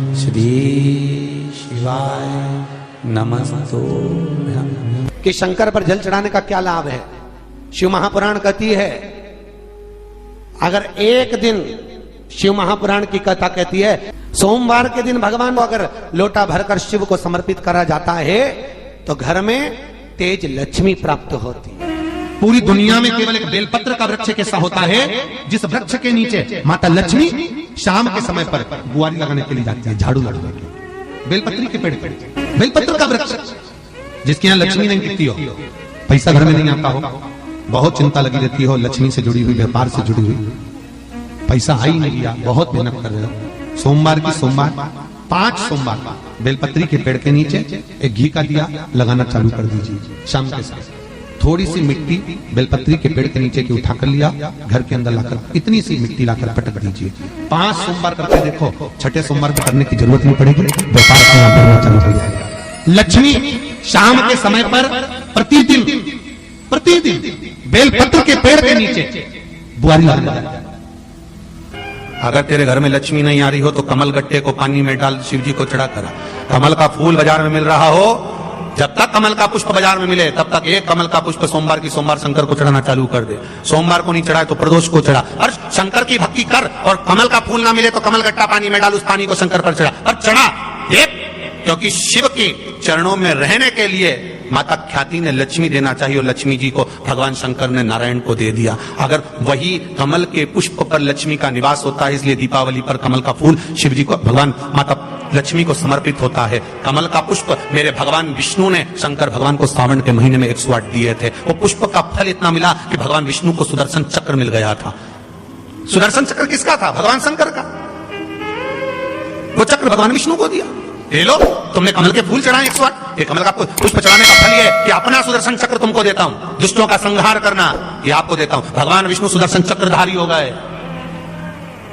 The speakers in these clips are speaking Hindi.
श्री शिवाय नमस्तुभ्यं। कि शंकर पर जल चढ़ाने का क्या लाभ है? शिव महापुराण कहती है, अगर एक दिन शिव महापुराण की कथा कहती है, सोमवार के दिन भगवान को अगर लोटा भरकर शिव को समर्पित करा जाता है तो घर में तेज लक्ष्मी प्राप्त होती है। पूरी दुनिया में केवल एक बेलपत्र का वृक्ष कैसा होता है जिस वृक्ष के नीचे माता लक्ष्मी शाम के समय पर बुआरी लगाने के लिए जाती है, झाड़ू लगाने के लिए। बेलपत्री के पेड़ पर, बेलपत्र का वृक्ष जिसके यहाँ लक्ष्मी नहीं दिखती हो, पैसा घर में नहीं आता हो, बहुत चिंता लगी रहती हो, लक्ष्मी से जुड़ी हुई, व्यापार से जुड़ी हुई, पैसा आ ही नहीं गया, बहुत मेहनत कर रहे हो। सोमवार की सोमवार 5 सोमवार बेलपत्री के पेड़ के नीचे एक घी का दिया लगाना चालू कर दीजिए। शाम के समय थोड़ी सी मिट्टी बेलपत्री के पेड़ के नीचे की उठाकर लिया, घर के अंदर लाकर इतनी सी मिट्टी लाकर पटक दीजिए। 5 सोमवार करके देखो, छठे सोमवार पे करने की जरूरत नहीं पड़ेगी, व्यापार अपने आप बढ़ना चालू हो जाएगा। लक्ष्मी शाम के समय पर प्रतिदिन बेलपत्र के पेड़ के नीचे बुआरी लगाना। अगर तेरे घर में लक्ष्मी नहीं आ रही हो तो कमल गट्टे को पानी में डाल शिव जी को चढ़ा करा। कमल का फूल बाजार में मिल रहा हो, जब तक कमल का पुष्प बाजार में मिले तब तक एक कमल का पुष्प सोमवार की सोमवार शंकर को चढ़ाना चालू कर दे। सोमवार को नहीं चढ़ाए तो प्रदोष को चढ़ा, और शंकर की भक्ति कर। और कमल का फूल ना मिले तो कमल गट्टा पानी में डाल, उस पानी को शंकर पर चढ़ा और चढ़ा देख, क्योंकि शिव के चरणों में रहने के लिए माता ख्याति ने लक्ष्मी देना चाहिए और लक्ष्मी जी को भगवान शंकर ने नारायण को दे दिया। अगर वही कमल के पुष्प पर लक्ष्मी का निवास होता है, इसलिए दीपावली पर कमल का फूल शिव जी को, भगवान माता लक्ष्मी को समर्पित होता है। कमल का पुष्प मेरे भगवान विष्णु ने शंकर भगवान को सावन के महीने में 108 दिए थे। वो पुष्प का फल इतना मिला कि भगवान विष्णु को सुदर्शन चक्र मिल गया था। सुदर्शन चक्र किसका था? भगवान शंकर का। वो चक्र भगवान विष्णु को दिया। ले लो, तुमने कमल के फूल चढ़ाए 108, ये कमल का पुष्प चढ़ाने का फल ये है कि अपना सुदर्शन चक्र तुमको देता हूं, दुष्टों का संहार करना ये आपको देता हूं। भगवान विष्णु सुदर्शन चक्रधारी हो गए।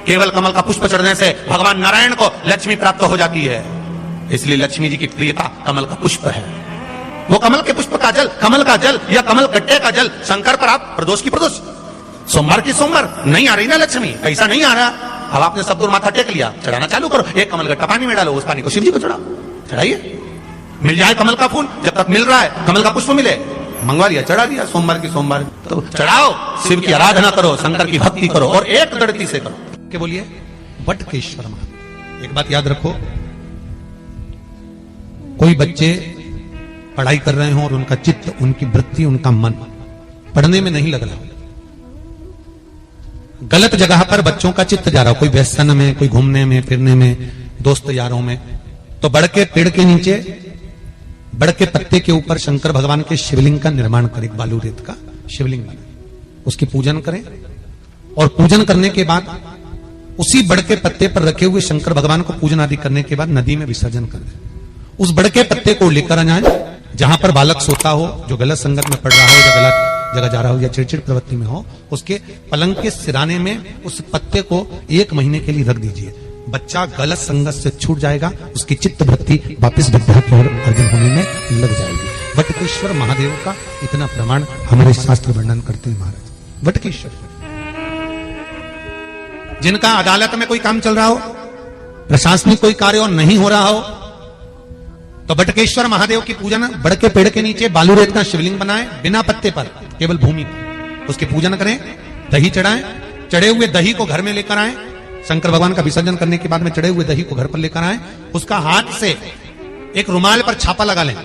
केवल कमल का पुष्प चढ़ने से भगवान नारायण को लक्ष्मी प्राप्त हो जाती है, इसलिए लक्ष्मी जी की प्रियता कमल का पुष्प है। वो कमल के पुष्प का जल, कमल का जल या कमल गट्टे का जल शंकर पर आप प्रदोष की प्रदोष, सोमवार की सोमवार नहीं आ रही ना लक्ष्मी, पैसा नहीं आ रहा, अब आपने सब दूर माथा टेक लिया, चढ़ाना चालू करो। एक कमल गट्टा पानी में डालो, उस पानी को शिव जी को चढ़ाओ, चढ़ाइए। मिल जाए कमल का फूल, जब तक मिल रहा है कमल का पुष्प मिले, मंगवा लिया, चढ़ा दिया। सोमवार की सोमवार तो चढ़ाओ, शिव की आराधना करो, शंकर की भक्ति करो और एक दृढ़ता से करो। के बोलिए वटकेश्वर महादेव। एक बात याद रखो, कोई बच्चे पढ़ाई कर रहे हो और उनका चित्त, उनकी वृत्ति, उनका मन पढ़ने में नहीं लग रहा, गलत जगह पर बच्चों का चित्त जा रहा हो, कोई व्यसन में, कोई घूमने में फिरने में, दोस्त यारों में, तो बड़ के पेड़ के नीचे, बड़ के पत्ते के ऊपर शंकर भगवान के शिवलिंग का निर्माण करें, बालू रेत का शिवलिंग बनाए, उसकी पूजन करें और पूजन करने के बाद उसी बड़ के पत्ते पर रखे हुए शंकर भगवान को पूजन आदि करने के बाद नदी में विसर्जन कर दें। उस बड़ के पत्ते को लेकर आ जाए, जहां पर बालक सोता हो, जो गलत संगत में पड़ रहा हो या गलत जगह जा रहा हो या चिड़चिड़ प्रवृत्ति में हो, उसके पलंग के सिराने में उस पत्ते को 1 महीने के लिए रख दीजिए। बच्चा गलत संगत से छूट जाएगा, उसकी चित्त वृत्ति वापिस विद्या की ओर अर्जन होने में लग जाएगी। वटकेश्वर महादेव का इतना प्रमाण हमारे शास्त्र वर्णन करते हैं महाराज। वटकेश्वर जिनका अदालत में कोई काम चल रहा हो, प्रशासनिक कोई कार्य और नहीं हो रहा हो, तो वटकेश्वर महादेव की पूजन बड़ के पेड़ के नीचे बालू रेत का शिवलिंग बनाए, बिना पत्ते पर, केवल भूमि पर, उसकी पूजन करें, दही चढ़ाएं, चढ़े हुए दही को घर में लेकर आए, शंकर भगवान का विसर्जन करने के बाद में चढ़े हुए दही को घर पर लेकर आए, उसका हाथ से एक रुमाल पर छापा लगा लें।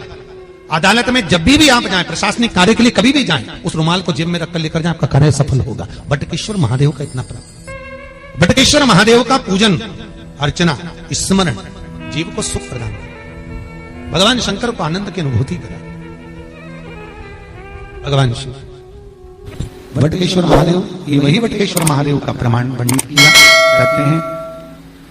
अदालत में जब भी आप जाएं, प्रशासनिक कार्य के लिए कभी भी जाएं, उस रुमाल को जेब में रखकर लेकर जाएं, आपका कार्य सफल होगा। वटकेश्वर महादेव का इतना प्रभाव। वटकेश्वर महादेव का पूजन, अर्चना, स्मरण जीव को सुख प्रदान करे, भगवान शंकर को आनंद की अनुभूति करा। भगवान शिव वटकेश्वर महादेव, ये वही वटकेश्वर महादेव का प्रमाण वर्णित किया। कहते हैं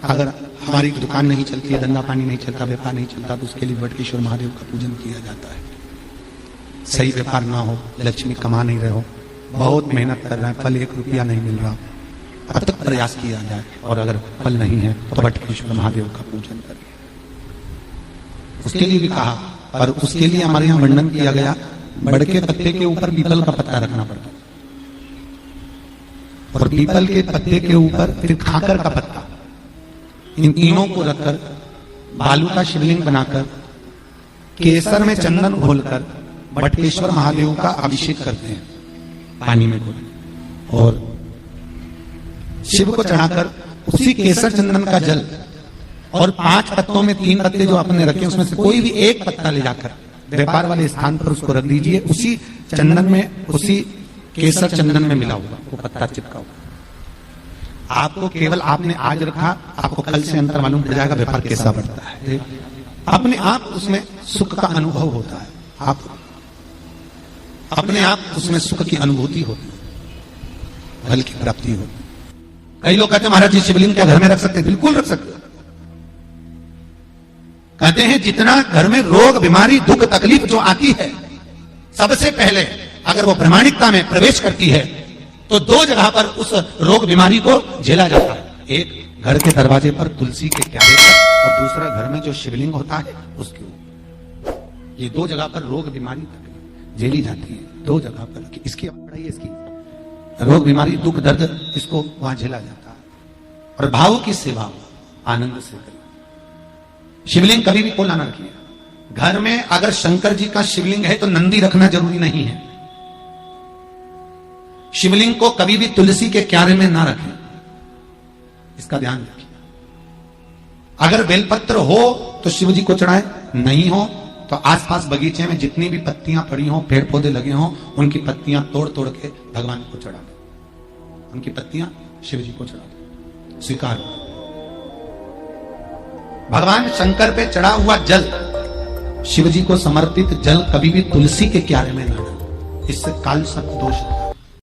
अगर हमारी दुकान नहीं चलती है, धंधा पानी नहीं चलता, व्यापार नहीं चलता, तो उसके लिए वटकेश्वर महादेव का पूजन किया जाता है। सही व्यापार ना हो, लक्ष्मी कमा नहीं रहे हो, बहुत मेहनत कर रहे हैं, फल 1 रुपया नहीं मिल रहा, अब तक प्रयास किया जाए, और अगर फल नहीं है तो वटकेश्वर महादेव का पूजन करें। उसके लिए भी कहा, और उसके लिए हमारे यहाँ वर्णन किया गया, बड़ के पत्ते के ऊपर पीपल का पत्ता रखना पड़ता, और पीपल के पत्ते के ऊपर फिर खाकर का पत्ता, इन तीनों को रखकर बालू का शिवलिंग बनाकर केसर में चंदन घोलकर बटकेश्वर महादेव का अभिषेक करते हैं पानी में घोल, और शिव को चढ़ाकर उसी केसर चंदन का जल और 5 पत्तों में 3 पत्ते जो आपने रखे उसमें से कोई भी एक पत्ता ले जाकर व्यापार वाले स्थान पर उसको रख दीजिए। उसी चंदन में, उसी केसर चंदन में मिला हुआ वो पत्ता चिपका हुआ। आपको केवल आपने आज रखा, आपको कल से अंतर मालूम पड़ जाएगा व्यापार कैसा बढ़ता है। अपने आप उसमें सुख का अनुभव होता है, आप अपने आप उसमें सुख की अनुभूति होती है, फल की प्राप्ति होती है। कई लोग कहते हैं महाराज जी शिवलिंग क्या घर में रख सकते हैं? बिल्कुल रख सकते हैं। कहते हैं जितना घर में रोग बीमारी दुख तकलीफ जो आती है, सबसे पहले अगर वो प्रामाणिकता में प्रवेश करती है तो 2 जगह पर उस रोग बीमारी को झेला जाता है। एक घर के दरवाजे पर तुलसी के क्यारे पर, और दूसरा घर में जो शिवलिंग होता है उसके ऊपर। ये 2 जगह पर रोग बीमारी तकलीफ झेली जाती है। 2 जगह पर इसकी पढ़ाई, इसकी रोग बीमारी दुख दर्द इसको वहां झेला जाता है। और भाव की सेवा आनंद से करें। शिवलिंग कभी भी खोला ना रखिए। घर में अगर शंकर जी का शिवलिंग है तो नंदी रखना जरूरी नहीं है। शिवलिंग को कभी भी तुलसी के क्यारे में ना रखें, इसका ध्यान रखिए। अगर बेलपत्र हो तो शिव जी को चढ़ाएं, नहीं हो तो आसपास बगीचे में जितनी भी पत्तियां पड़ी हो, पेड़ पौधे लगे हों, उनकी पत्तियां तोड़ तोड़ के भगवान को चढ़ा दें। उनकी पत्तियां शिव जी को चढ़ा दें, स्वीकार। भगवान शंकर पे चढ़ा हुआ जल, शिव जी को समर्पित जल कभी भी तुलसी के क्यारे में ना डालें, इससे काल सर्प दोष